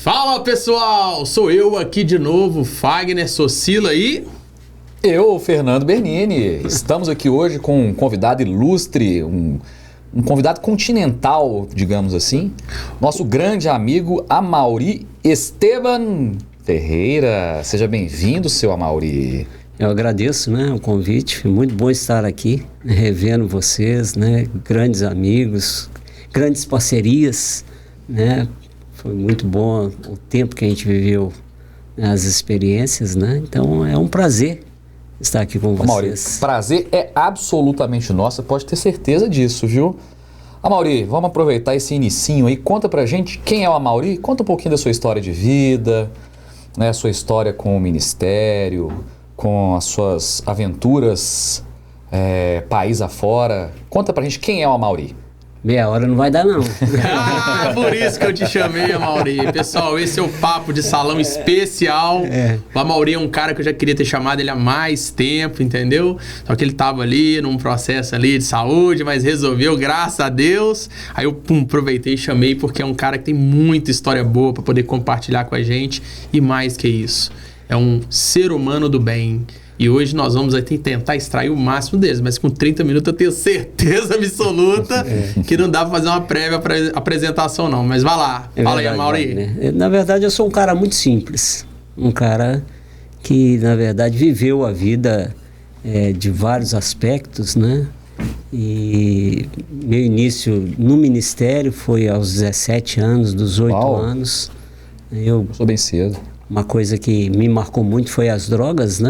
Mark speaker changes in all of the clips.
Speaker 1: Fala pessoal, sou eu aqui de novo, Fagner Socila e...
Speaker 2: Eu, Fernando Bernini. Estamos aqui hoje com um convidado ilustre, um convidado continental, digamos assim. Nosso grande amigo Amaury Esteban Ferreira. Seja bem-vindo, seu Amaury.
Speaker 3: Eu agradeço, o convite. Foi muito bom estar aqui, revendo vocês, grandes amigos, grandes parcerias, Foi muito bom o tempo que a gente viveu, as experiências, Então é um prazer estar aqui com vocês.
Speaker 2: Amaury, prazer é absolutamente nosso, você pode ter certeza disso, viu? Amaury, vamos aproveitar esse inicinho aí, conta pra gente quem é o Amaury, conta um pouquinho da sua história de vida, a sua história com o ministério, com as suas aventuras país afora. Conta pra gente quem é o Amaury.
Speaker 3: Meia hora não vai dar, não.
Speaker 1: Por isso que eu te chamei, Amaury. Pessoal, esse é o papo de salão especial. O Amaury é um cara que eu já queria ter chamado ele há mais tempo, entendeu? Só que ele tava ali num processo ali de saúde, mas resolveu, graças a Deus. Aí eu aproveitei e chamei porque é um cara que tem muita história boa para poder compartilhar com a gente. E mais que isso, é um ser humano do bem. E hoje nós vamos aqui tentar extrair o máximo deles, mas com 30 minutos eu tenho certeza absoluta que não dá para fazer uma prévia apresentação não, mas vai lá, fala aí, Amaury.
Speaker 3: Na verdade eu sou um cara muito simples, um cara que na verdade viveu a vida de vários aspectos, E meu início no ministério foi aos 17 anos, dos 8 anos. Eu
Speaker 2: sou bem cedo.
Speaker 3: Uma coisa que me marcou muito foi as drogas,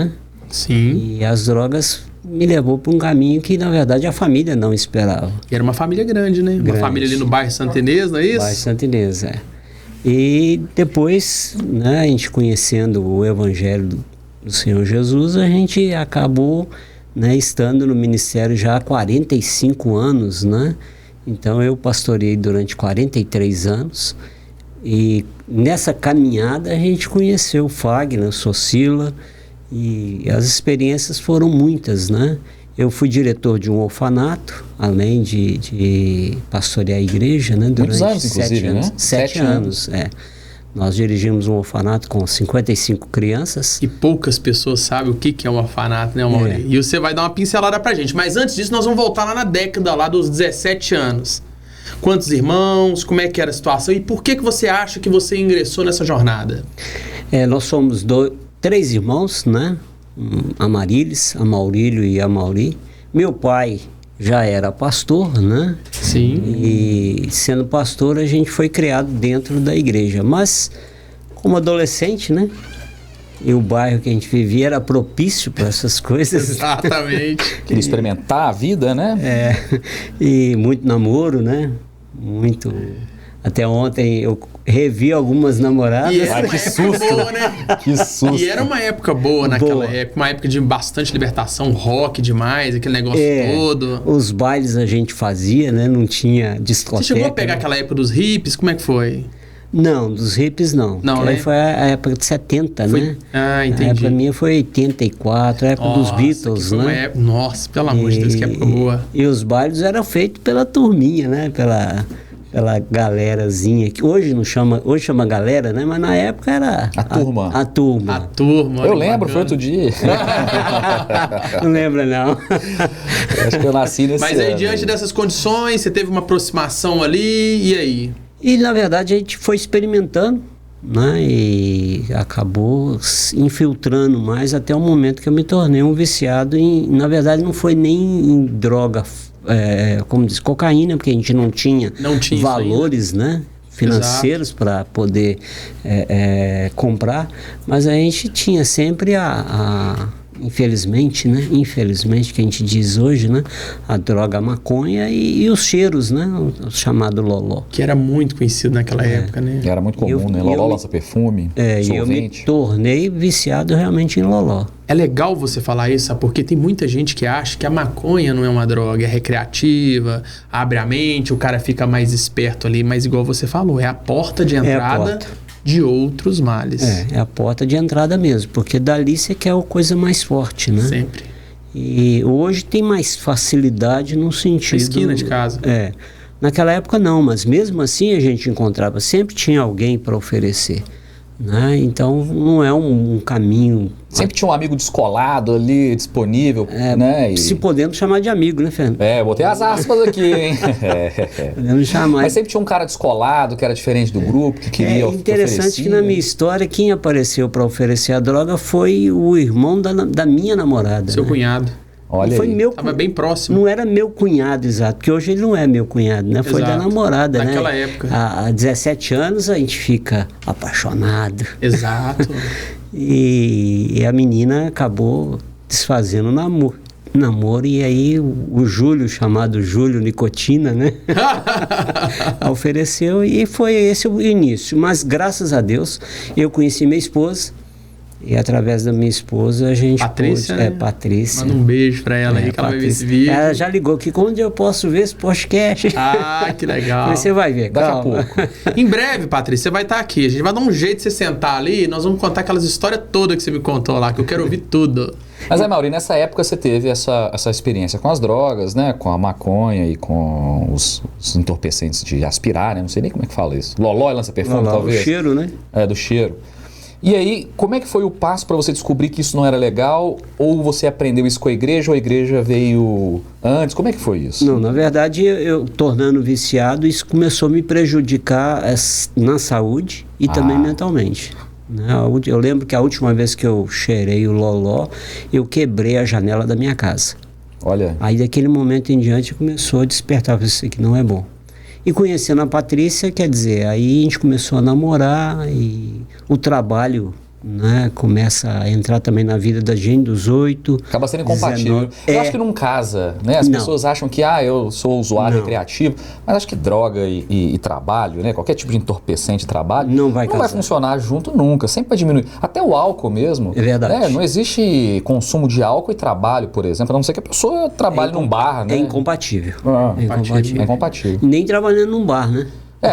Speaker 1: Sim.
Speaker 3: E as drogas me levou para um caminho que, na verdade, a família não esperava.
Speaker 1: E era uma família grande, Uma família ali no bairro Santa Inês, não é isso?
Speaker 3: Bairro Santa Inês, E depois, a gente conhecendo o Evangelho do Senhor Jesus, a gente acabou, estando no ministério já há 45 anos, Então, eu pastoreei durante 43 anos. E nessa caminhada, a gente conheceu o Fagner, Socila. E as experiências foram muitas, Eu fui diretor de um orfanato, além de pastorear a igreja, durante
Speaker 2: muitos anos,
Speaker 3: 7 anos. 7 anos, Nós dirigimos um orfanato com 55 crianças.
Speaker 1: E poucas pessoas sabem o que é um orfanato, Amaury? E você vai dar uma pincelada pra gente. Mas antes disso, nós vamos voltar lá na década lá dos 17 anos. Quantos irmãos? Como é que era a situação? E por que você acha que você ingressou nessa jornada?
Speaker 3: Nós somos 3 irmãos, Amarílis, Amaurílio e Amaury. Meu pai já era pastor,
Speaker 1: Sim.
Speaker 3: E sendo pastor a gente foi criado dentro da igreja. Mas como adolescente, E o bairro que a gente vivia era propício para essas coisas.
Speaker 1: Exatamente.
Speaker 2: Queria experimentar a vida,
Speaker 3: E muito namoro, Muito... Até ontem eu revi algumas namoradas.
Speaker 1: E era
Speaker 2: que susto!
Speaker 1: Boa,
Speaker 2: Que susto!
Speaker 1: E era uma época boa naquela época, uma época de bastante libertação, rock demais, aquele negócio todo.
Speaker 3: Os bailes a gente fazia, Não tinha discoteca.
Speaker 1: Você chegou a pegar aquela época dos hippies? Como é que foi?
Speaker 3: Não, dos hippies não.
Speaker 1: Não,
Speaker 3: Aí foi a época de 70,
Speaker 1: Ah, entendi.
Speaker 3: A época minha foi 84, a época dos Beatles,
Speaker 1: Nossa, pelo amor de Deus, que época boa.
Speaker 3: E os bailes eram feitos pela turminha, Pela galerazinha, que hoje chama galera, Mas na época era
Speaker 2: a turma.
Speaker 3: A turma.
Speaker 1: A turma.
Speaker 2: Eu lembro, foi outro dia.
Speaker 3: Não lembra, não.
Speaker 2: Acho que eu nasci nesse
Speaker 1: Mas aí,
Speaker 2: ano.
Speaker 1: diante dessas condições, você teve uma aproximação ali, e aí?
Speaker 3: E, na verdade, a gente foi experimentando, E acabou infiltrando mais até o momento que eu me tornei um viciado em... Na verdade, não foi nem em droga, como diz, cocaína, porque a gente não tinha valores, financeiros para poder comprar, mas a gente tinha sempre infelizmente, Infelizmente, que a gente diz hoje, A droga, a maconha e os cheiros, O chamado loló.
Speaker 1: Que era muito conhecido naquela época,
Speaker 2: Era muito comum, Loló lança perfume,
Speaker 3: solvente. E eu me tornei viciado realmente em loló.
Speaker 1: É legal você falar isso, sabe? Porque tem muita gente que acha que a maconha não é uma droga, é recreativa, abre a mente, o cara fica mais esperto ali, mas igual você falou, é a porta de entrada de outros males.
Speaker 3: É a porta de entrada mesmo, porque dali você quer a coisa mais forte,
Speaker 1: Sempre.
Speaker 3: E hoje tem mais facilidade no sentido...
Speaker 1: Na esquina de casa.
Speaker 3: Naquela época não, mas mesmo assim a gente encontrava, sempre tinha alguém para oferecer. Né? Então não é um caminho.
Speaker 2: Sempre tinha um amigo descolado ali, disponível, né?
Speaker 3: Se podemos chamar de amigo, né, Fernando?
Speaker 2: Botei as aspas aqui, hein?
Speaker 3: Podemos chamar.
Speaker 2: Mas sempre tinha um cara descolado, que era diferente do grupo, que queria
Speaker 3: interessante que na minha história, quem apareceu para oferecer a droga foi o irmão da minha namorada.
Speaker 1: Seu
Speaker 3: né?
Speaker 1: cunhado.
Speaker 2: Olha
Speaker 3: foi
Speaker 2: aí.
Speaker 3: meu
Speaker 1: Tava bem próximo.
Speaker 3: Não era meu cunhado, exato, porque hoje ele não é meu cunhado, né? Foi da
Speaker 1: Exato.
Speaker 3: namorada,
Speaker 1: Naquela
Speaker 3: né?
Speaker 1: época.
Speaker 3: Há 17 anos a gente fica apaixonado.
Speaker 1: Exato.
Speaker 3: E a menina acabou desfazendo o namoro, e aí o Júlio, chamado Júlio Nicotina, né? Ofereceu, e foi esse o início. Mas graças a Deus eu conheci minha esposa. E através da minha esposa a gente
Speaker 1: Patrícia,
Speaker 3: pôde...
Speaker 1: né?
Speaker 3: Patrícia.
Speaker 1: Manda um beijo pra ela aí, que ela vai ver esse vídeo.
Speaker 3: Ela já ligou aqui, quando eu posso ver esse podcast?
Speaker 1: Ah, que legal.
Speaker 3: Mas você vai ver,
Speaker 2: Daqui
Speaker 3: calma.
Speaker 2: a pouco.
Speaker 1: Em breve, Patrícia, você vai estar aqui. A gente vai dar um jeito de você sentar ali e nós vamos contar aquelas histórias todas que você me contou lá, que eu quero ouvir tudo.
Speaker 2: Mas Mauri, nessa época você teve essa experiência com as drogas, né? Com a maconha e com os entorpecentes de aspirar, né? Não sei nem como é que fala isso. Loló e lança-perfume, talvez?
Speaker 3: O cheiro, né?
Speaker 2: Do cheiro. E aí, como é que foi o passo para você descobrir que isso não era legal? Ou você aprendeu isso com a igreja, ou a igreja veio antes? Como é que foi isso?
Speaker 3: Não, na verdade, eu tornando viciado, isso começou a me prejudicar na saúde e também mentalmente. Né? Eu lembro que a última vez que eu cheirei o loló, eu quebrei a janela da minha casa.
Speaker 2: Olha.
Speaker 3: Aí daquele momento em diante começou a despertar, isso aqui não é bom. E conhecendo a Patrícia, quer dizer, aí a gente começou a namorar e o trabalho, né, começa a entrar também na vida da gente, dos 8.
Speaker 2: Acaba sendo incompatível. Eu acho que não casa, né? As pessoas acham que, eu sou usuário recreativo, mas acho que droga e trabalho, né? Qualquer tipo de entorpecente de trabalho
Speaker 3: não vai
Speaker 2: funcionar junto nunca, sempre vai diminuir. Até o álcool mesmo.
Speaker 3: É verdade.
Speaker 2: Né? Não existe consumo de álcool e trabalho, por exemplo, a não ser que a pessoa trabalhe num bar, né?
Speaker 3: É incompatível.
Speaker 2: É incompatível.
Speaker 3: Nem trabalhando num bar, né?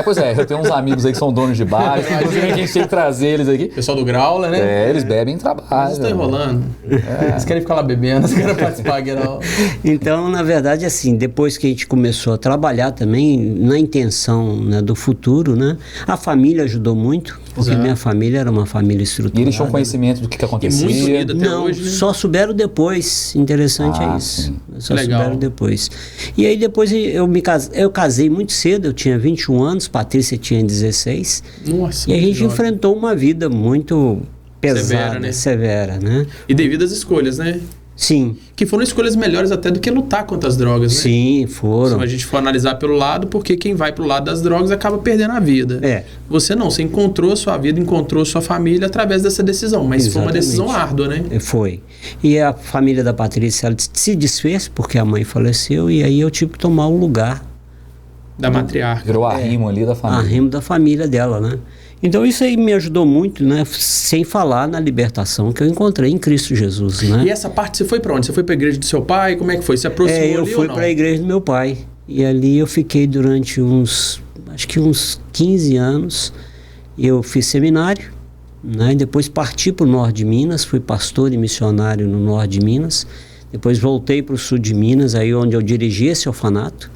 Speaker 2: Pois é, eu tenho uns amigos aí que são donos de bares, inclusive a gente tem que trazer eles aqui.
Speaker 1: Pessoal do Graula, né?
Speaker 2: Eles bebem em trabalho.
Speaker 1: Eles estão enrolando. Eles querem ficar lá bebendo, eles querem participar aqui, não.
Speaker 3: Então, na verdade, assim, depois que a gente começou a trabalhar também na intenção, né, do futuro, né? A família ajudou muito, porque minha família era uma família estruturada.
Speaker 2: E eles tinham conhecimento do que acontecia?
Speaker 1: E muito unida até
Speaker 3: Não,
Speaker 1: hoje, né?
Speaker 3: só souberam depois. Interessante é isso.
Speaker 2: Sim.
Speaker 3: Só
Speaker 1: Legal.
Speaker 3: souberam depois. E aí depois eu casei muito cedo, eu tinha 21 anos, Patrícia tinha 16.
Speaker 1: Nossa,
Speaker 3: E a gente
Speaker 1: jovem.
Speaker 3: enfrentou uma vida muito pesada, severa, né?
Speaker 1: E devido às escolhas, né?
Speaker 3: Sim.
Speaker 1: Que foram escolhas melhores até do que lutar contra as drogas, né?
Speaker 3: Sim, foram.
Speaker 1: Se a gente for analisar pelo lado, porque quem vai pro lado das drogas acaba perdendo a vida. Você não, você encontrou a sua vida, encontrou a sua família através dessa decisão, mas foi uma decisão árdua, né?
Speaker 3: Foi. E a família da Patrícia, ela se desfez porque a mãe faleceu, e aí eu tive que tomar o lugar
Speaker 1: Da matriarca.
Speaker 2: Virou arrimo ali da família.
Speaker 3: Arrimo da família dela, né? Então isso aí me ajudou muito, né? Sem falar na libertação que eu encontrei em Cristo Jesus, né?
Speaker 1: E essa parte, você foi pra onde? Você foi pra igreja do seu pai? Como é que foi? Você aproximou ali
Speaker 3: eu fui para a igreja do meu pai. E ali eu fiquei durante uns 15 anos. Eu fiz seminário, né? E depois parti para o norte de Minas, fui pastor e missionário no norte de Minas. Depois voltei para o sul de Minas, aí onde eu dirigi esse orfanato.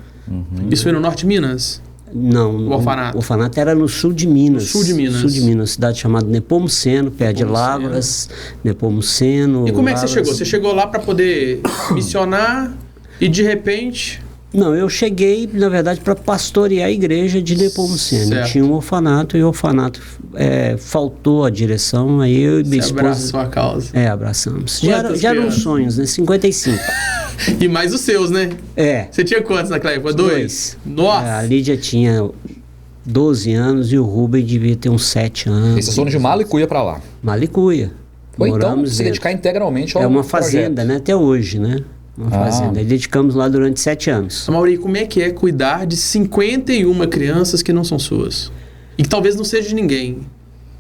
Speaker 1: Isso foi no norte de Minas?
Speaker 3: Não,
Speaker 1: O orfanato?
Speaker 3: O orfanato era no sul de Minas.
Speaker 1: No sul de Minas.
Speaker 3: Sul de Minas, cidade chamada Nepomuceno, perto de Lavras, Nepomuceno.
Speaker 1: E como é que você
Speaker 3: Lavras.
Speaker 1: chegou? Você chegou lá para poder missionar e de repente...
Speaker 3: Não, eu cheguei, na verdade, para pastorear a igreja de Nepomuceno.
Speaker 1: Certo.
Speaker 3: Tinha um orfanato e o orfanato faltou a direção, aí eu e minha
Speaker 1: Você
Speaker 3: esposa...
Speaker 1: abraçou a causa.
Speaker 3: Abraçamos.
Speaker 1: Quantas
Speaker 3: Já eram
Speaker 1: crianças?
Speaker 3: sonhos, né? 55.
Speaker 1: E mais os seus, né?
Speaker 3: Você
Speaker 1: tinha quantos naquela época? 2? Nossa!
Speaker 3: A Lídia tinha 12 anos e o Rubem devia ter uns 7 anos.
Speaker 2: Esses foram de Malicuia para lá.
Speaker 3: Malicuia.
Speaker 2: Ou então
Speaker 3: Moramos
Speaker 2: se
Speaker 3: dentro.
Speaker 2: dedicar integralmente ao
Speaker 3: É uma
Speaker 2: projeto.
Speaker 3: fazenda, né? Até hoje, né? Uma fazenda. E dedicamos lá durante 7 anos.
Speaker 1: Mauri, como é que é cuidar de 51 crianças que não são suas? E que talvez não seja de ninguém.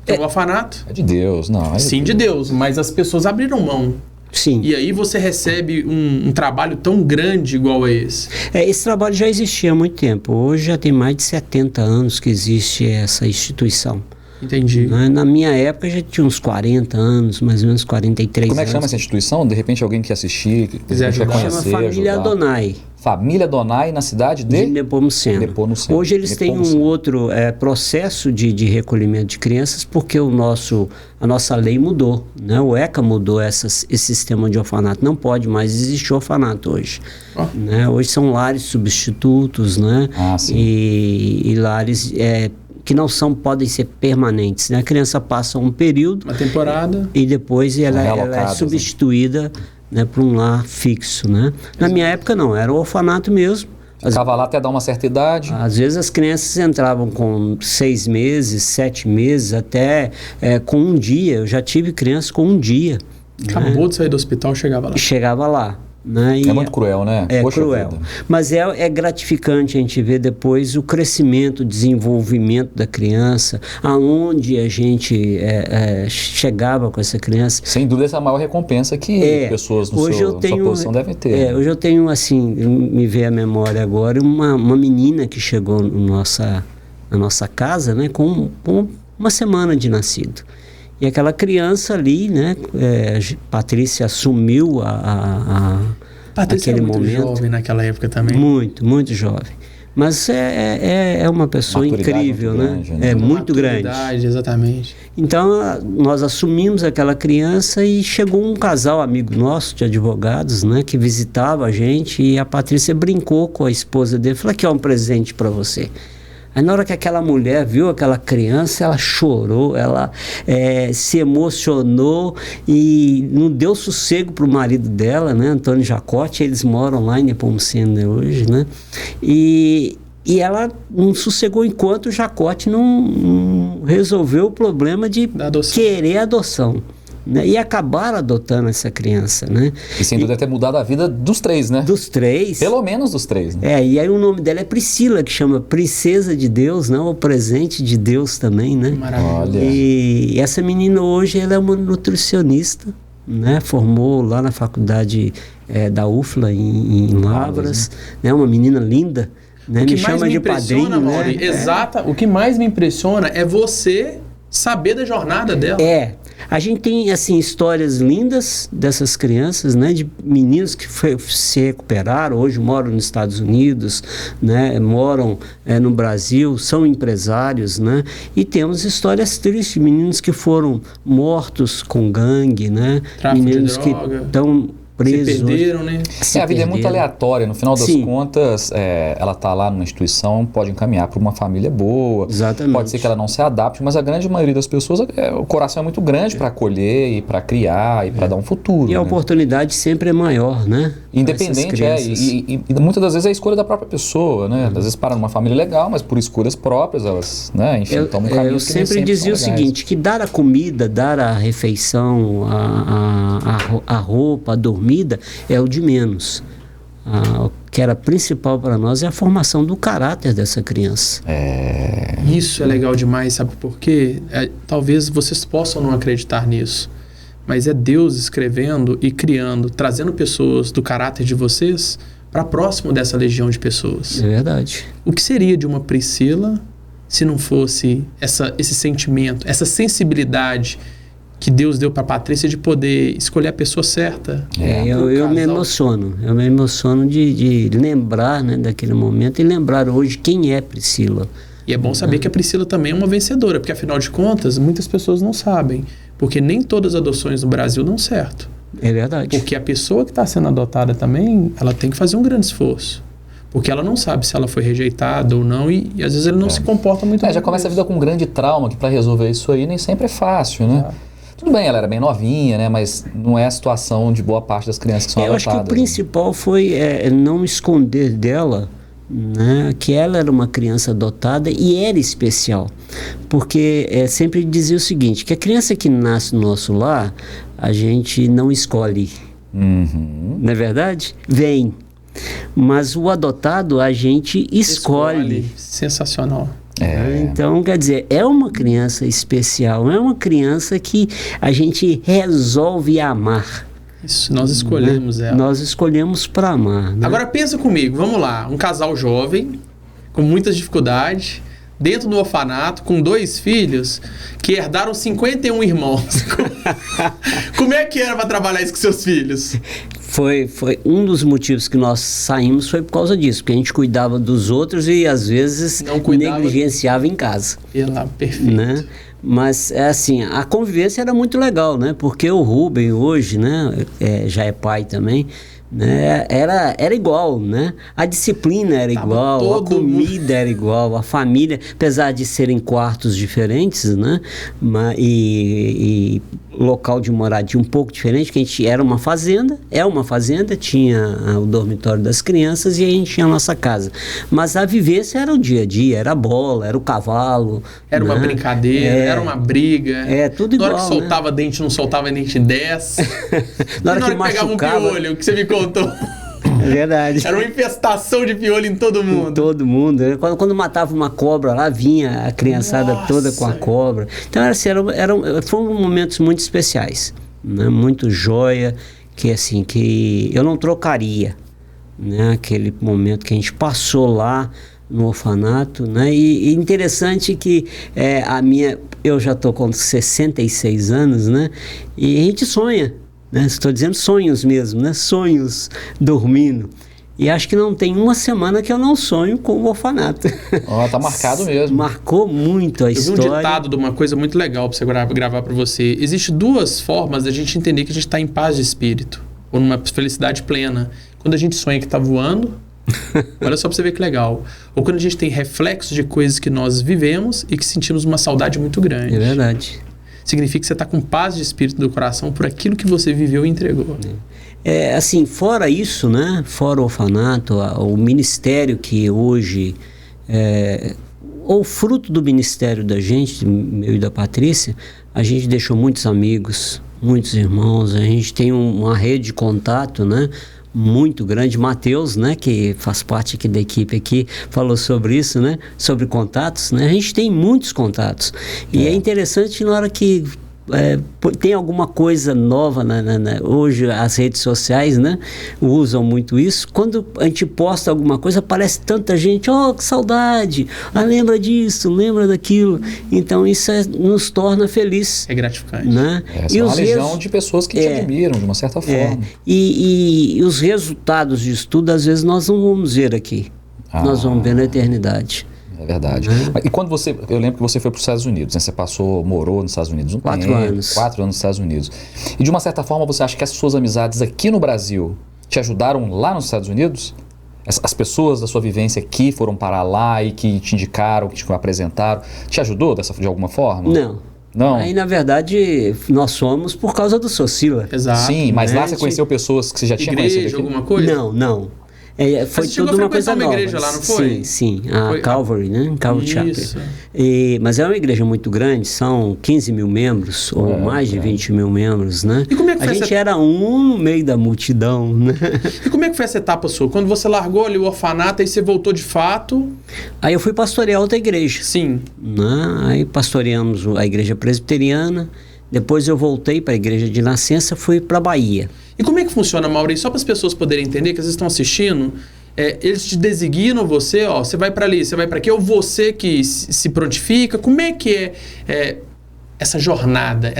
Speaker 1: Que é um orfanato?
Speaker 2: É de Deus, não.
Speaker 1: Sim, de Deus, mas as pessoas abriram mão.
Speaker 3: Sim.
Speaker 1: E aí você recebe um trabalho tão grande igual a esse.
Speaker 3: Esse trabalho já existia há muito tempo. Hoje já tem mais de 70 anos que existe essa instituição.
Speaker 1: Entendi.
Speaker 3: Na minha época já tinha uns 40 anos, mais ou menos 43 anos.
Speaker 2: Como é que chama essa instituição? De repente alguém que assistir, que
Speaker 1: quiser
Speaker 2: quer conhecer,
Speaker 3: chama Família
Speaker 2: ajudar.
Speaker 3: Adonai.
Speaker 2: Família Adonai na cidade de
Speaker 3: Nepomuceno.
Speaker 2: Nepomuceno.
Speaker 3: Hoje eles têm um outro processo de recolhimento de crianças, porque a nossa lei mudou, né? O ECA mudou esse sistema de orfanato. Não pode mais existir orfanato hoje. Né? Hoje são lares substitutos, né?
Speaker 2: Sim.
Speaker 3: E lares que não podem ser permanentes, né? A criança passa um período,
Speaker 1: uma temporada,
Speaker 3: e depois ela é substituída, né, para um lar fixo, né? Na minha época não, era o orfanato mesmo.
Speaker 2: Ficava lá até dar uma certa idade.
Speaker 3: Às vezes as crianças entravam com 6 meses, 7 meses, até com um dia. Eu já tive crianças com um dia.
Speaker 1: Acabou de sair do hospital, chegava lá.
Speaker 3: Chegava lá. Né?
Speaker 2: É muito cruel, né?
Speaker 3: É cruel. Vida. Mas é gratificante a gente ver depois o crescimento, o desenvolvimento da criança, aonde a gente chegava com essa criança.
Speaker 2: Sem dúvida, essa é a maior recompensa que pessoas na sua posição devem ter.
Speaker 3: Hoje eu tenho, assim, me veio à memória agora, uma menina que chegou na nossa casa, né, com uma semana de nascido. E aquela criança ali, né, Patrícia assumiu
Speaker 1: Patrícia
Speaker 3: aquele
Speaker 1: muito
Speaker 3: momento.
Speaker 1: Jovem naquela época também.
Speaker 3: Muito, muito jovem. Mas é uma pessoa incrível,
Speaker 2: muito grande, né?
Speaker 3: É muito grande.
Speaker 1: Exatamente.
Speaker 3: Então, nós assumimos aquela criança e chegou um casal amigo nosso de advogados, né, que visitava a gente, e a Patrícia brincou com a esposa dele, falou: aqui é um presente para você. Aí na hora que aquela mulher viu aquela criança, ela chorou, ela se emocionou e não deu sossego para o marido dela, né, Antônio Jacote. Eles moram lá em Nepomuceno hoje, né? E ela não sossegou enquanto o Jacote não resolveu o problema de querer adoção. Né? E acabaram adotando essa criança, né?
Speaker 2: E sem dúvida ter mudado a vida dos 3, né?
Speaker 3: Dos 3.
Speaker 2: Pelo menos dos 3, né?
Speaker 3: E aí o nome dela é Priscila, que chama Princesa de Deus, não? O presente de Deus também, né?
Speaker 1: Maravilhoso.
Speaker 3: E essa menina hoje, ela é uma nutricionista, né? Formou lá na faculdade da UFLA em Lavras, né? Uma menina linda, né? Me chama de padrinho,
Speaker 1: Mauri, né? Exata. O que mais me impressiona é você saber da jornada dela.
Speaker 3: A gente tem, assim, histórias lindas dessas crianças, né? De meninos que se recuperaram, hoje moram nos Estados Unidos, né? Moram no Brasil, são empresários, né? E temos histórias tristes, meninos que foram mortos com gangue, né?
Speaker 1: Tráfico
Speaker 3: meninos
Speaker 1: de
Speaker 3: que
Speaker 1: droga.
Speaker 3: estão presos.
Speaker 1: Se perderam, né?
Speaker 2: A vida é muito aleatória. No final das contas, ela está lá numa instituição, pode encaminhar para uma família boa.
Speaker 3: Exatamente.
Speaker 2: Pode ser que ela não se adapte, mas a grande maioria das pessoas, o coração é muito grande para acolher e para criar e para dar um futuro.
Speaker 3: E a oportunidade sempre é maior, né?
Speaker 2: Independente, e muitas das vezes é a escolha da própria pessoa, né? Às vezes para numa família legal, mas por escolhas próprias elas, né? Enfim, tomam caminhos que
Speaker 3: eu sempre dizia o seguinte, que dar a comida, dar a refeição, a roupa, a dormida, é o de menos. O que era principal para nós é a formação do caráter dessa criança.
Speaker 1: Isso é legal demais, sabe por quê? Talvez vocês possam não acreditar nisso, mas é Deus escrevendo e criando, trazendo pessoas do caráter de vocês para próximo dessa legião de pessoas.
Speaker 3: É verdade.
Speaker 1: O que seria de uma Priscila se não fosse esse sentimento, essa sensibilidade que Deus deu para a Patrícia de poder escolher a pessoa certa?
Speaker 3: Eu me emociono de lembrar, né, daquele momento e lembrar hoje quem é Priscila.
Speaker 1: E é bom saber que a Priscila também é uma vencedora, porque afinal de contas, muitas pessoas não sabem, porque nem todas as adoções no Brasil dão certo.
Speaker 3: É verdade.
Speaker 1: Porque a pessoa que está sendo adotada também, ela tem que fazer um grande esforço. Porque ela não sabe se ela foi rejeitada ou não, e às vezes ele não se comporta muito bem.
Speaker 2: Já começa a vida com um grande trauma, que para resolver isso aí nem sempre é fácil, né? Tudo bem, ela era bem novinha, né? Mas não é a situação de boa parte das crianças que são adotadas.
Speaker 3: Eu acho que o principal foi não esconder dela, né, que ela era uma criança adotada e era especial. Porque sempre dizia o seguinte, que a criança que nasce no nosso lar, a gente não escolhe. Não é verdade? Vem. Mas o adotado a gente escolhe.
Speaker 1: Sensacional.
Speaker 3: Então, quer dizer, é uma criança especial, é uma criança que a gente resolve amar.
Speaker 1: Isso, nós escolhemos ela.
Speaker 3: Nós escolhemos para amar. Né?
Speaker 1: Agora pensa comigo, vamos lá, um casal jovem, com muitas dificuldades, dentro do orfanato, com 2 filhos, que herdaram 51 irmãos. Como é que era para trabalhar isso com seus filhos?
Speaker 3: Foi um dos motivos que nós saímos foi por causa disso, porque a gente cuidava dos outros e às vezes negligenciava em casa.
Speaker 1: Perfeito.
Speaker 3: Né? Mas, assim, a convivência era muito legal, né? Porque o Rubem hoje, né, já é pai também, né? Era igual, né? A disciplina era igual, a comida era igual, a família, apesar de serem quartos diferentes, né? E local de moradia um pouco diferente, que a gente era uma fazenda, tinha o dormitório das crianças e a gente tinha a nossa casa. Mas a vivência era o dia a dia, era a bola, era o cavalo.
Speaker 1: Era uma brincadeira, era uma briga.
Speaker 3: Tudo igual.
Speaker 1: Na hora que soltava dente, não soltava dente 10.
Speaker 3: Na hora que
Speaker 1: pegava um piolho, que você me contou.
Speaker 3: É verdade.
Speaker 1: Era uma infestação de piolho em todo mundo.
Speaker 3: Em todo mundo. Quando matava uma cobra lá, vinha a criançada toda com a cobra. Então, foram momentos muito especiais, né? Muito joia, que eu não trocaria, né? Aquele momento que a gente passou lá no orfanato, né? E interessante que eu já estou com 66 anos, né? E a gente sonha. Estou dizendo sonhos mesmo, né? Sonhos dormindo. E acho que não tem uma semana que eu não sonho com o orfanato.
Speaker 2: Tá marcado mesmo.
Speaker 3: Marcou muito a história.
Speaker 1: Eu vi um ditado de uma coisa muito legal para você gravar para você. Existem 2 formas da gente entender que a gente está em paz de espírito, ou numa felicidade plena. Quando a gente sonha que está voando, olha só para você ver que legal. Ou quando a gente tem reflexos de coisas que nós vivemos e que sentimos uma saudade muito grande.
Speaker 3: É verdade.
Speaker 1: Significa que você está com paz de espírito do coração por aquilo que você viveu e entregou.
Speaker 3: Assim, fora isso, né? Fora o orfanato, o ministério que hoje ou fruto do ministério da gente, meu e da Patrícia, a gente deixou muitos amigos, muitos irmãos, a gente tem uma rede de contato, né? Muito grande. Mateus, né, que faz parte aqui da equipe aqui, falou sobre isso, né, sobre contatos, né, a gente tem muitos contatos e é interessante na hora que tem alguma coisa nova, hoje as redes sociais, né, usam muito isso. Quando a gente posta alguma coisa, aparece tanta gente, que saudade, lembra disso, lembra daquilo. Então isso nos torna felizes.
Speaker 1: É gratificante.
Speaker 3: Né?
Speaker 2: É uma legião de pessoas que te admiram, de uma certa forma.
Speaker 3: E os resultados disso tudo, às vezes, nós não vamos ver aqui. Nós vamos ver na eternidade.
Speaker 2: É verdade. E quando eu lembro que você foi para os Estados Unidos, né? Você morou nos Estados Unidos
Speaker 3: 4 anos.
Speaker 2: 4 anos nos Estados Unidos. E de uma certa forma você acha que as suas amizades aqui no Brasil te ajudaram lá nos Estados Unidos? As pessoas da sua vivência aqui foram parar lá e que te indicaram, que te apresentaram, te ajudou de alguma forma?
Speaker 3: Não. Aí, na verdade, nós somos por causa do Socila.
Speaker 1: Exato.
Speaker 2: Sim, mas lá você conheceu pessoas que você já tinha conhecido aqui?
Speaker 1: Alguma coisa?
Speaker 3: Não. Foi tudo uma coisa nova. Igreja lá, não foi? Sim. A Calvary, né? Calvary Chapel. Mas é uma igreja muito grande, são 15 mil membros, ou mais de 20 mil membros, né?
Speaker 1: E como é que foi
Speaker 3: a gente era no meio da multidão, né?
Speaker 1: E como é que foi essa etapa sua? Quando você largou ali o orfanato, aí você voltou de fato?
Speaker 3: Aí eu fui pastorear outra igreja.
Speaker 1: Sim.
Speaker 3: Né? Aí pastoreamos a igreja presbiteriana. Depois eu voltei para a igreja de nascença, fui para a Bahia.
Speaker 1: E como é que funciona, Maurício? Só para as pessoas poderem entender, que às vezes estão assistindo, eles te designam você, você vai para ali, você vai para aqui, ou você que se prontifica. Como é que é essa jornada,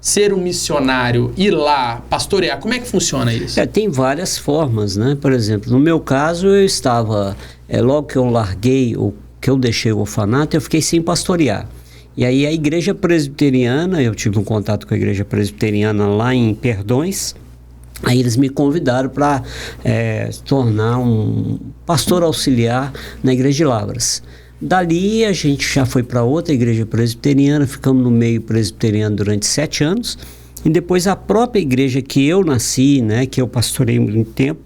Speaker 1: ser um missionário, ir lá, pastorear? Como é que funciona isso?
Speaker 3: Tem várias formas, né? Por exemplo, no meu caso, eu estava, logo que eu larguei, ou que eu deixei o orfanato, eu fiquei sem pastorear. E aí a igreja presbiteriana, eu tive um contato com a igreja presbiteriana lá em Perdões. Aí eles me convidaram para tornar um pastor auxiliar na igreja de Lavras. Dali a gente já foi para outra igreja presbiteriana, ficamos no meio presbiteriano durante 7 anos. E depois a própria igreja que eu nasci, né, que eu pastorei muito tempo,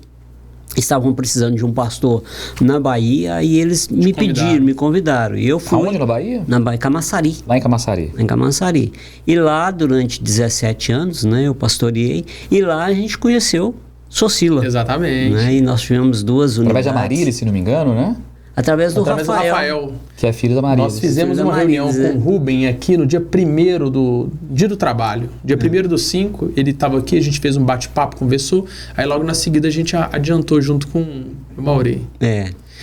Speaker 3: estavam precisando de um pastor na Bahia e eles me convidaram. E eu fui.
Speaker 2: Aonde na Bahia?
Speaker 3: Na Bahia, Camaçari.
Speaker 2: Lá em Camaçari.
Speaker 3: Em Camaçari. E lá, durante 17 anos, né, eu pastoreei, e lá a gente conheceu Socila.
Speaker 1: Exatamente.
Speaker 3: Né, e nós tivemos 2 unidades.
Speaker 2: Através da Marília, se não me engano, né?
Speaker 3: Através do Rafael.
Speaker 2: Que é filho da Marília.
Speaker 1: Nós fizemos uma reunião com o Rubem aqui no dia 1º do dia do trabalho. Dia 1º do 5, ele estava aqui, a gente fez um bate-papo, conversou. Aí logo na seguida a gente adiantou junto com o Mauri.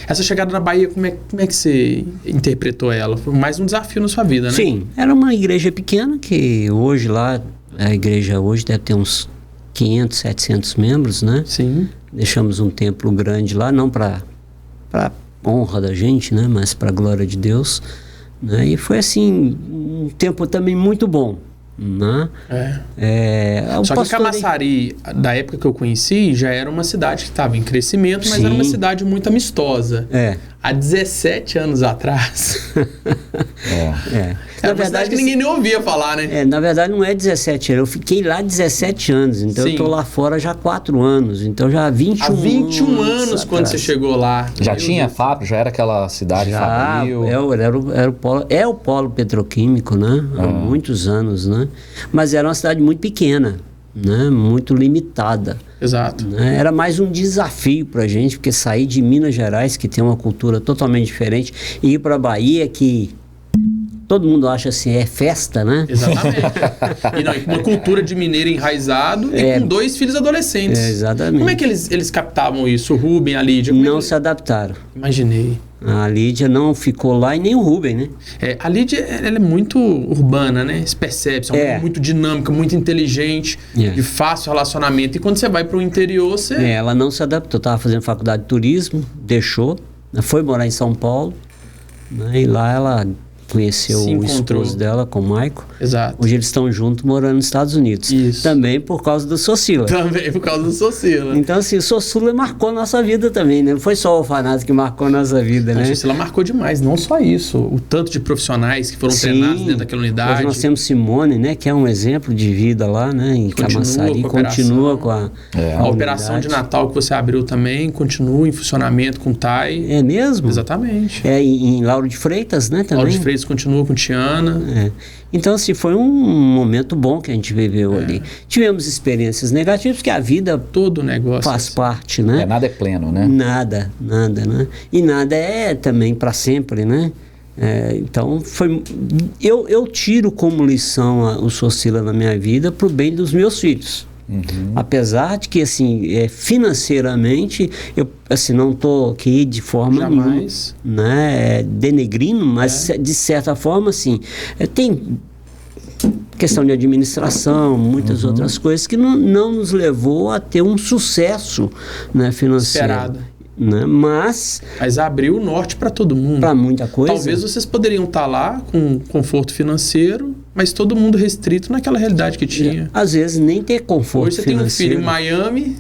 Speaker 1: Essa chegada na Bahia, como é que você interpretou ela? Foi mais um desafio na sua vida, né?
Speaker 3: Sim, era uma igreja pequena que hoje lá, a igreja hoje deve ter uns 500, 700 membros, né?
Speaker 1: Sim.
Speaker 3: Deixamos um templo grande lá, não para honra da gente, né? Mas para a glória de Deus, né? E foi assim, um tempo também muito bom, né?
Speaker 1: Só que Camaçari, da época que eu conheci, já era uma cidade que estava em crescimento, mas era uma cidade muito amistosa. Há 17 anos atrás.
Speaker 3: Na
Speaker 1: uma
Speaker 3: verdade,
Speaker 1: cidade que ninguém nem ouvia falar, né?
Speaker 3: Na verdade, não é 17 anos. Eu fiquei lá 17 anos. Então, eu estou lá fora já há 4 anos. Então, já há 21 anos.
Speaker 1: Há 21 anos quando você chegou lá.
Speaker 2: Já tinha fábrica? Já era aquela cidade fabril?
Speaker 3: É o polo petroquímico, né? Há muitos anos, né? Mas era uma cidade muito pequena, né? Muito limitada.
Speaker 1: Exato.
Speaker 3: Né? Era mais um desafio para a gente, porque sair de Minas Gerais, que tem uma cultura totalmente diferente, e ir para a Bahia, que todo mundo acha assim, é festa, né?
Speaker 1: Exatamente. E com uma cultura de mineiro enraizado e com 2 filhos adolescentes.
Speaker 3: Exatamente.
Speaker 1: Como é que eles captavam isso? O Rubem, a Lídia?
Speaker 3: Não se adaptaram.
Speaker 1: Imaginei.
Speaker 3: A Lídia não ficou lá e nem o Rubem, né?
Speaker 1: A Lídia, ela é muito urbana, né? Se percebe, muito dinâmica, muito inteligente, de fácil relacionamento. E quando você vai para o interior, você...
Speaker 3: ela não se adaptou. Estava fazendo faculdade de turismo, deixou, foi morar em São Paulo, né? E lá ela conheceu o esposo dela, com o Maico.
Speaker 1: Exato.
Speaker 3: Hoje eles estão juntos morando nos Estados Unidos.
Speaker 1: Isso.
Speaker 3: Também por causa do Socila.
Speaker 1: Também por causa do Socila.
Speaker 3: Então, assim, o Socila marcou nossa vida também, né? Não foi só o orfanato que marcou nossa vida, né?
Speaker 1: A Socila marcou demais, não só isso. O tanto de profissionais que foram treinados dentro daquela unidade.
Speaker 3: Hoje nós temos Simone, né? Que é um exemplo de vida lá, né? Em Camaçari. Continua com a
Speaker 1: operação de Natal que você abriu também, continua em funcionamento com o TAI.
Speaker 3: É mesmo?
Speaker 1: Exatamente.
Speaker 3: Em Lauro de Freitas, né? Também.
Speaker 1: Lauro de Freitas continua com Tiana.
Speaker 3: Então, assim, foi um momento bom que a gente viveu ali. Tivemos experiências negativas, porque a vida
Speaker 1: todo negócio
Speaker 3: faz parte, né?
Speaker 2: Nada é pleno, né?
Speaker 3: Nada, né? E nada é também para sempre, né? Então, eu tiro como lição o Socila na minha vida pro bem dos meus filhos. Apesar de que, assim, financeiramente, eu assim, não estou aqui de forma nenhuma, né, denegrindo, mas de certa forma, assim, tem questão de administração, muitas outras coisas que não nos levou a ter um sucesso, né, financeiro.
Speaker 1: Esperado.
Speaker 3: Né? Mas
Speaker 1: abriu o norte para todo mundo.
Speaker 3: Para muita coisa.
Speaker 1: Talvez vocês poderiam estar lá com conforto financeiro, mas todo mundo restrito naquela realidade que tinha.
Speaker 3: Às vezes nem ter conforto financeiro.
Speaker 1: Hoje você tem um filho em Miami.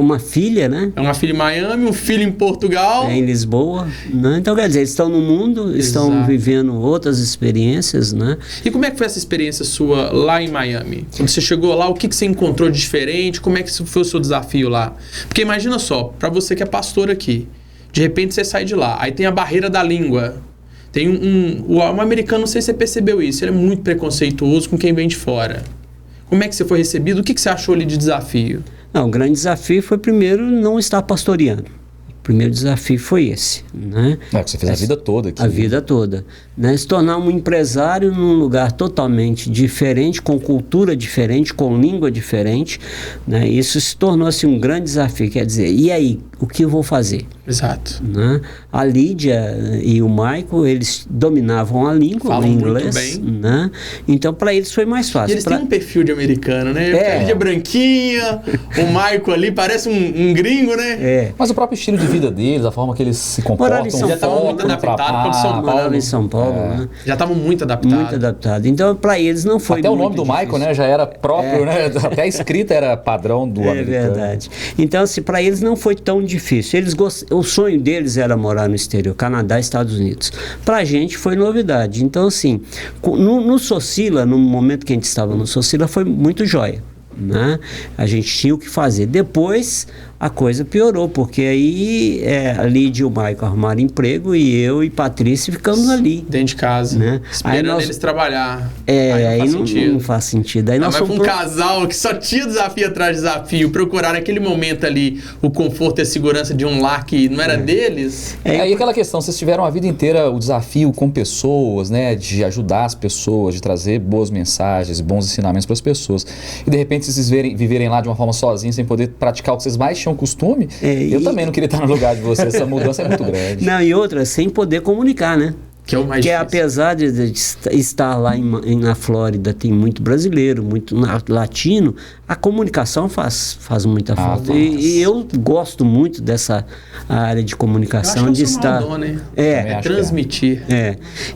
Speaker 3: Uma filha, né?
Speaker 1: É uma filha em Miami, um filho em Portugal.
Speaker 3: Em Lisboa. Né? Então, quer dizer, eles estão no mundo, estão vivendo outras experiências, né?
Speaker 1: E como é que foi essa experiência sua lá em Miami? Quando você chegou lá, o que você encontrou de diferente? Como é que foi o seu desafio lá? Porque imagina só, para você que é pastor aqui, de repente você sai de lá, aí tem a barreira da língua. Tem um americano, não sei se você percebeu isso, ele é muito preconceituoso com quem vem de fora. Como é que você foi recebido? O que você achou ali de desafio?
Speaker 3: Não, o grande desafio foi, primeiro, não estar pastoreando. O primeiro desafio foi esse, né?
Speaker 2: Você fez a vida toda aqui.
Speaker 3: A vida toda. Né? Se tornar um empresário num lugar totalmente diferente, com cultura diferente, com língua diferente, né? Isso se tornou assim, um grande desafio. Quer dizer, e aí, o que eu vou fazer?
Speaker 1: Exato.
Speaker 3: Né? A Lídia e o Michael, eles dominavam a língua, o inglês.
Speaker 1: Muito bem.
Speaker 3: Né? Então, para eles foi mais fácil.
Speaker 1: E eles têm um perfil de americano, né? A Lídia branquinha, o Michael ali parece um gringo, né?
Speaker 2: Mas o próprio estilo de vida deles, a forma que eles se comportam.
Speaker 1: Já estavam muito adaptados para São Paulo.
Speaker 3: Moravam em São Paulo, né?
Speaker 1: Já estavam muito adaptados.
Speaker 3: Muito adaptados. Então, para eles não foi
Speaker 2: até
Speaker 3: muito
Speaker 2: o nome do
Speaker 3: difícil.
Speaker 2: Michael, né? Já era próprio, né? Até a escrita era padrão do americano.
Speaker 3: É verdade. Então, assim, para eles não foi tão difícil. O sonho deles era morar no exterior, Canadá, Estados Unidos. Para a gente foi novidade. Então, assim, no Socila, no momento que a gente estava no Socila, foi muito jóia. Né? A gente tinha o que fazer. Depois a coisa piorou, porque aí a Lídia e o Michael arrumaram emprego e eu e Patrícia ficamos ali.
Speaker 1: Dentro de casa,
Speaker 3: né?
Speaker 1: Esperando eles trabalhar.
Speaker 3: Aí não faz sentido. Aí
Speaker 1: mas um casal que só tinha desafio atrás de desafio, procurar naquele momento ali o conforto e a segurança de um lar que não era deles.
Speaker 2: Aí aquela questão, vocês tiveram a vida inteira o desafio com pessoas, né? De ajudar as pessoas, de trazer boas mensagens, bons ensinamentos para as pessoas. E de repente vocês viverem lá de uma forma sozinhos, sem poder praticar o que vocês mais tinham um costume, eu também não queria estar no lugar de você. Essa mudança é muito grande.
Speaker 3: Não, e outra, sem poder comunicar, né?
Speaker 1: Que é o mais
Speaker 3: Porque
Speaker 1: difícil.
Speaker 3: apesar de estar lá na Flórida, tem muito brasileiro, muito latino, a comunicação faz muita falta. E eu gosto muito dessa área de comunicação, de estar...
Speaker 1: Né?
Speaker 3: É
Speaker 1: transmitir.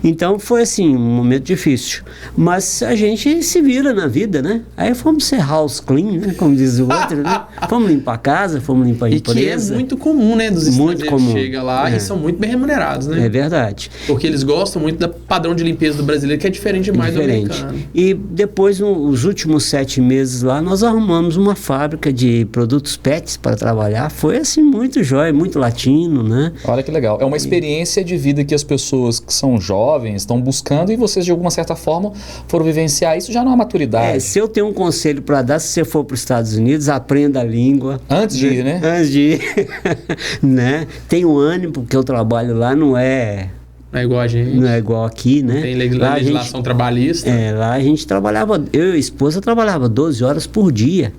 Speaker 3: Então foi assim, um momento difícil. Mas a gente se vira na vida, né? Aí fomos ser house clean, né? Como diz o outro, né? Fomos limpar a casa, fomos limpar a empresa.
Speaker 1: E que é muito comum, né? Dos estrangeiros que chegam lá e são muito bem remunerados, né?
Speaker 3: É verdade.
Speaker 1: Porque eles gostam muito do padrão de limpeza do brasileiro, que é diferente demais do americano.
Speaker 3: E depois, nos últimos 7 meses lá, nós arrumamos uma fábrica de produtos pets para trabalhar. Foi assim, muito jóia, muito latino, né?
Speaker 2: Olha que legal. É uma experiência de vida que as pessoas que são jovens estão buscando e vocês, de alguma certa forma, foram vivenciar isso já numa maturidade.
Speaker 3: Se eu tenho um conselho para dar, se você for para os Estados Unidos, aprenda a língua.
Speaker 2: Antes de ir, né?
Speaker 3: Antes de ir. Né? Tenho ânimo, porque o trabalho lá não é
Speaker 1: igual a gente.
Speaker 3: Não é igual aqui, né?
Speaker 1: Tem legislação trabalhista.
Speaker 3: Lá a gente trabalhava, eu e a esposa trabalhava 12 horas por dia.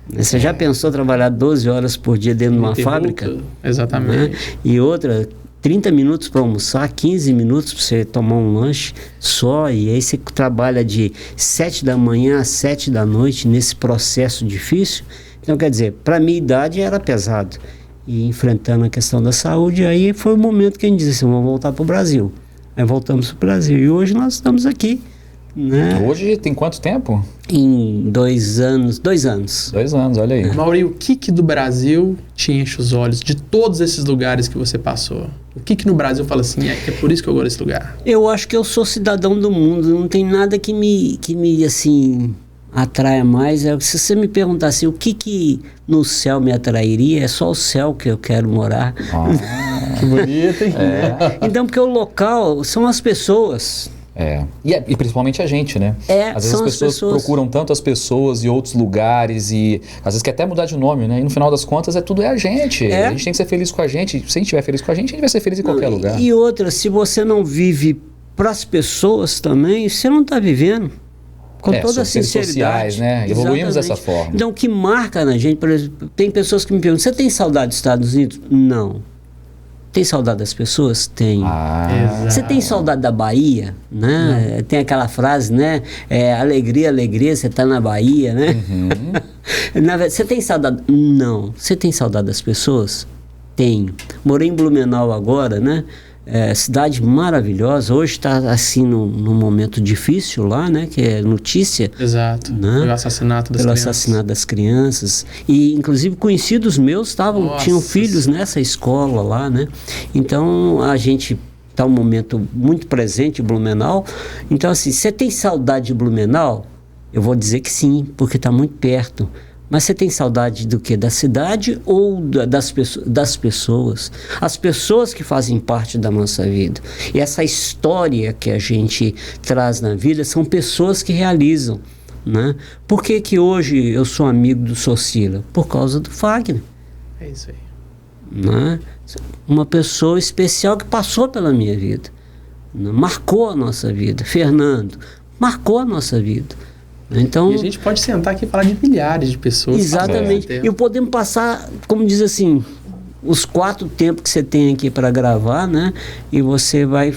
Speaker 3: Você já pensou trabalhar 12 horas por dia dentro de uma fábrica?
Speaker 1: Exatamente.
Speaker 3: Né? E outra, 30 minutos para almoçar, 15 minutos para você tomar um lanche só. E aí você trabalha de 7 da manhã às 7 da noite nesse processo difícil. Então, quer dizer, para minha idade era pesado. E enfrentando a questão da saúde, aí foi o momento que a gente disse assim, vamos voltar para o Brasil. Aí voltamos para o Brasil. E hoje nós estamos aqui. Né?
Speaker 2: Hoje tem quanto tempo?
Speaker 3: Em 2 anos. 2 anos.
Speaker 2: 2 anos, olha aí.
Speaker 1: Mauri, o que do Brasil te enche os olhos de todos esses lugares que você passou? O que no Brasil fala assim, é por isso que eu gosto desse lugar?
Speaker 3: Eu acho que eu sou cidadão do mundo. Não tem nada que me assim... atraia mais. Se você me perguntar assim, o que no céu me atrairia, é só o céu que eu quero morar.
Speaker 2: Que bonito, hein?
Speaker 3: Então, porque o local são as pessoas.
Speaker 2: E principalmente a gente, né? Às vezes
Speaker 3: são
Speaker 2: as pessoas procuram tanto as pessoas e outros lugares e às vezes quer até mudar de nome, né? E no final das contas tudo é a gente. A gente tem que ser feliz com a gente. Se a gente estiver feliz com a gente vai ser feliz em qualquer lugar.
Speaker 3: E outra, se você não vive para as pessoas também, você não está vivendo. Com toda a sinceridade.
Speaker 2: Sociais, né? Evoluímos dessa forma.
Speaker 3: Então, o que marca na gente, por exemplo, tem pessoas que me perguntam, você tem saudade dos Estados Unidos? Não. Tem saudade das pessoas? Tenho. Você tem saudade da Bahia? Né? Tem aquela frase, né? Alegria, alegria, você está na Bahia, né? Você tem saudade? Não. Você tem saudade das pessoas? Tenho. Morei em Blumenau agora, né? Cidade maravilhosa. Hoje está assim num momento difícil lá, né? Que é notícia.
Speaker 1: Exato.
Speaker 3: Né?
Speaker 1: Pelo assassinato das crianças.
Speaker 3: Assassinato das crianças. E inclusive conhecidos meus tinham filhos nessa escola lá, né? Então a gente está um momento muito presente em Blumenau. Então assim, você tem saudade de Blumenau? Eu vou dizer que sim, porque está muito perto. Mas você tem saudade do quê? Da cidade ou das pessoas? As pessoas que fazem parte da nossa vida. E essa história que a gente traz na vida são pessoas que realizam. Né? Por que hoje eu sou amigo do Socila? Por causa do Fagner.
Speaker 1: É isso aí.
Speaker 3: Né? Uma pessoa especial que passou pela minha vida. Né? Marcou a nossa vida. Fernando, marcou a nossa vida. Então,
Speaker 1: e a gente pode sentar aqui e falar de milhares de pessoas.
Speaker 3: Exatamente. E podemos passar, como diz assim, os 4 tempos que você tem aqui para gravar, né? E você vai...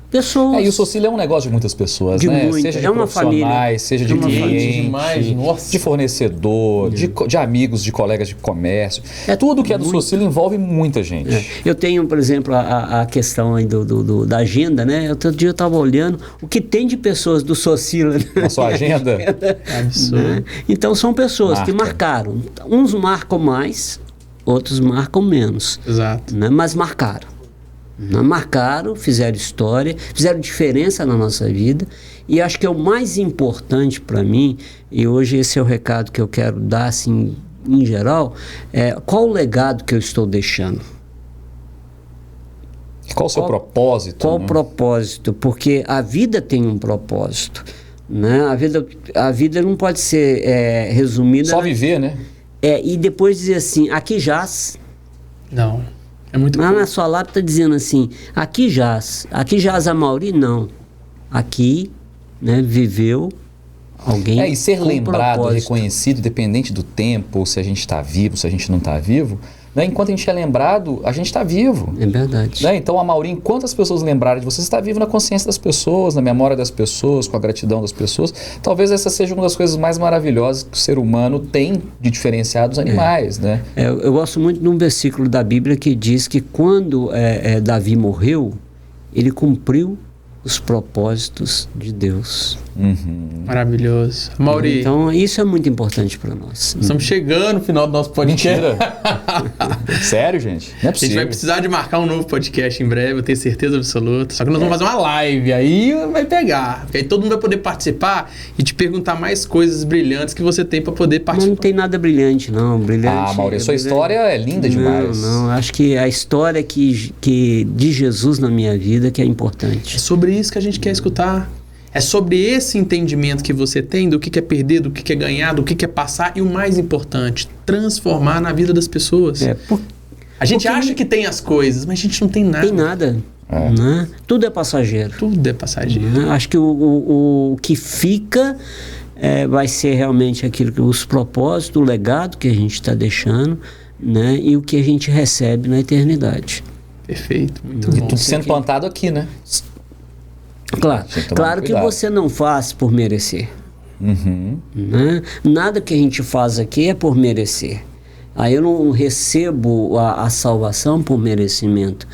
Speaker 3: Pessoas.
Speaker 2: E o Socila é um negócio de muitas pessoas, né?
Speaker 3: Muita.
Speaker 2: Seja de
Speaker 3: uma
Speaker 2: profissionais,
Speaker 3: família.
Speaker 2: seja de clientes, de fornecedor, de amigos, de colegas de comércio. Tudo que é do Socila envolve muita gente.
Speaker 3: Eu tenho, por exemplo, a questão aí da agenda, né? Outro dia eu estava olhando o que tem de pessoas do Socila.
Speaker 2: Na sua agenda?
Speaker 1: Absurdo.
Speaker 3: Né? Então são pessoas que marcaram. Uns marcam mais, outros marcam menos.
Speaker 1: Exato.
Speaker 3: Né? Mas marcaram. Marcaram, fizeram história, fizeram diferença na nossa vida. E acho que é o mais importante para mim, e hoje esse é o recado que eu quero dar assim, em geral, qual o legado que eu estou deixando?
Speaker 2: Qual o seu propósito?
Speaker 3: Qual o propósito? Porque a vida tem um propósito. Né? A vida não pode ser resumida...
Speaker 2: Só viver, né?
Speaker 3: E depois dizer assim, aqui jaz...
Speaker 1: Não. É muito
Speaker 3: Lá na sua lápide está dizendo assim, aqui jaz a Mauri? Não. Aqui, né, viveu, Alguém
Speaker 2: E ser
Speaker 3: com
Speaker 2: lembrado,
Speaker 3: propósito.
Speaker 2: reconhecido, independente do tempo, ou se a gente está vivo, se a gente não está vivo, né? Enquanto a gente é lembrado, a gente está vivo.
Speaker 3: É verdade.
Speaker 2: Né? Então, Amaury, enquanto as pessoas lembrarem de você, você está vivo na consciência das pessoas, na memória das pessoas, com a gratidão das pessoas. Talvez essa seja uma das coisas mais maravilhosas que o ser humano tem de diferenciar dos animais, né?
Speaker 3: Eu gosto muito de um versículo da Bíblia que diz que quando Davi morreu, ele cumpriu os propósitos de Deus.
Speaker 1: Maravilhoso. Amaury,
Speaker 3: Então, isso é muito importante para nós.
Speaker 1: estamos chegando no final do nosso podcast.
Speaker 2: Mentira. Sério, gente? Não é
Speaker 1: A gente vai
Speaker 2: possível.
Speaker 1: precisar de marcar um novo podcast em breve, eu tenho certeza absoluta. Só que nós vamos fazer uma live, aí vai pegar. Porque aí todo mundo vai poder participar e te perguntar mais coisas brilhantes que você tem para poder
Speaker 3: Mas não
Speaker 1: participar.
Speaker 3: tem nada brilhante, não. Brilhante.
Speaker 2: Amaury, sua
Speaker 3: brilhante.
Speaker 2: história é linda demais.
Speaker 3: Não. Acho que a história de Jesus na minha vida que é
Speaker 1: É
Speaker 3: importante.
Speaker 1: sobre isso que a gente quer escutar. É sobre esse entendimento que você tem do que é perder, do que é ganhar, do que é passar e o mais importante, transformar na vida das pessoas. A gente acha que tem as coisas, mas a gente não tem nada.
Speaker 3: Tem nada. Né? Tudo é passageiro.
Speaker 1: Tudo é passageiro.
Speaker 3: Né? Acho que o que fica vai ser realmente aquilo que os propósitos, o legado que a gente está deixando, né? E o que a gente recebe na eternidade.
Speaker 1: Perfeito, muito
Speaker 2: E
Speaker 1: bom.
Speaker 2: tudo sendo plantado aqui, né?
Speaker 3: Claro,
Speaker 2: Tem que tomar
Speaker 3: claro que
Speaker 2: cuidado.
Speaker 3: você não faz por merecer. Né? Nada que a gente faz aqui é por merecer. Aí eu não recebo a salvação por merecimento.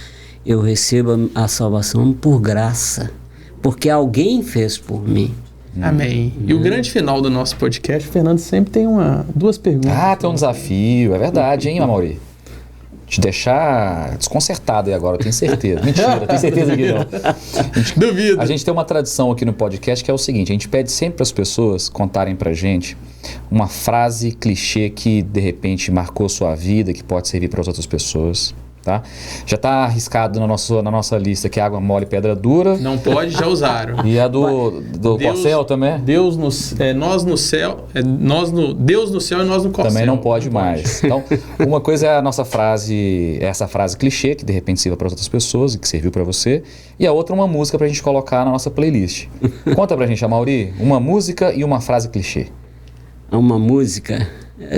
Speaker 3: Eu recebo a salvação por graça. Porque alguém fez por mim.
Speaker 1: Amém. E o grande final do nosso podcast, o Fernando sempre tem duas perguntas.
Speaker 2: Ah, tem um desafio. É verdade, hein, Amaury? Te deixar desconcertado aí agora, eu tenho certeza. Mentira, eu tenho certeza que não.
Speaker 1: Duvido.
Speaker 2: A gente tem uma tradição aqui no podcast que é o seguinte: a gente pede sempre para as pessoas contarem pra gente uma frase clichê que de repente marcou sua vida, que pode servir para as outras pessoas. Tá? Já está arriscado na nossa lista que é água mole e pedra dura.
Speaker 1: Não pode, já usaram.
Speaker 2: E a do Corcel também?
Speaker 1: Deus nós no céu, Deus no céu e nós no Corcel.
Speaker 2: Também não pode mais. Então, uma coisa é a nossa frase, essa frase clichê, que de repente sirva para outras pessoas e que serviu para você. E a outra, uma música para a gente colocar na nossa playlist. Conta pra gente, Amaury, uma música e uma frase clichê.
Speaker 3: Uma música.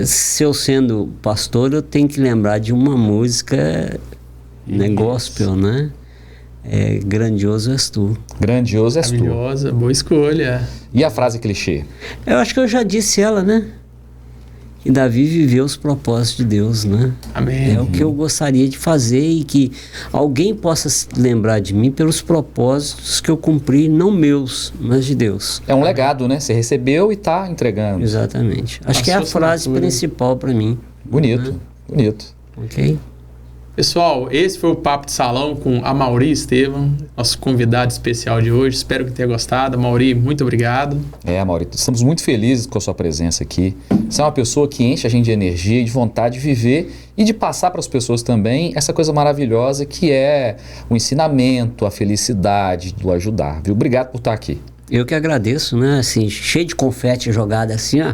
Speaker 3: Se eu sendo pastor, eu tenho que lembrar de uma música, né, gospel, né? Grandioso és tu.
Speaker 2: Grandioso és tu.
Speaker 1: Maravilhosa, boa escolha.
Speaker 2: E a frase clichê?
Speaker 3: Eu acho que eu já disse ela, né? E Davi viveu os propósitos de Deus, né?
Speaker 1: Amém.
Speaker 3: É o que eu gostaria de fazer e que alguém possa se lembrar de mim pelos propósitos que eu cumpri, não meus, mas de Deus.
Speaker 2: É um legado, né? Você recebeu e está entregando.
Speaker 3: Exatamente. Acho que é a
Speaker 1: sua
Speaker 3: frase
Speaker 1: assinatura.
Speaker 3: principal para mim.
Speaker 2: Bonito, bonito.
Speaker 3: Ok?
Speaker 1: Pessoal, esse foi o Papo de Salão com Amaury Estevam, nosso convidado especial de hoje. Espero que tenha gostado. Amaury, muito obrigado.
Speaker 2: Amaury, estamos muito felizes com a sua presença aqui. Você é uma pessoa que enche a gente de energia e de vontade de viver e de passar para as pessoas também essa coisa maravilhosa que é o ensinamento, a felicidade, do ajudar. Viu? Obrigado por estar aqui.
Speaker 3: Eu que agradeço, né? Assim, cheio de confete jogado assim, ó.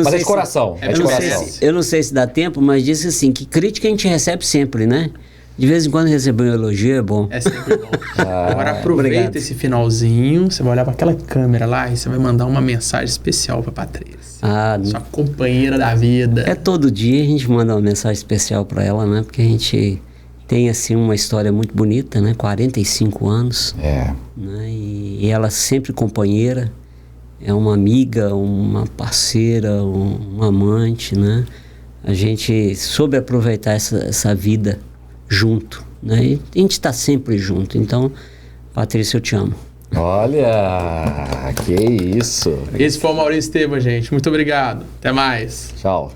Speaker 2: Mas é de coração, é de coração.
Speaker 3: Eu não sei se dá tempo, mas disse assim, que crítica a gente recebe sempre, né? De vez em quando receber um elogio é bom.
Speaker 1: É sempre bom. Agora aproveita
Speaker 3: obrigado.
Speaker 1: esse finalzinho, você vai olhar para aquela câmera lá e você vai mandar uma mensagem especial para Patrícia. Sua companheira da vida.
Speaker 3: É todo dia a gente manda uma mensagem especial para ela, né? Porque a gente tem, assim, uma história muito bonita, né? 45 anos. Né? E ela sempre companheira, é uma amiga, uma parceira, um amante, né? A gente soube aproveitar essa vida junto, né? E a gente está sempre junto. Então, Patrícia, eu te amo.
Speaker 2: Olha, que isso.
Speaker 1: Esse foi o Amaury Estevam, gente. Muito obrigado. Até mais.
Speaker 2: Tchau.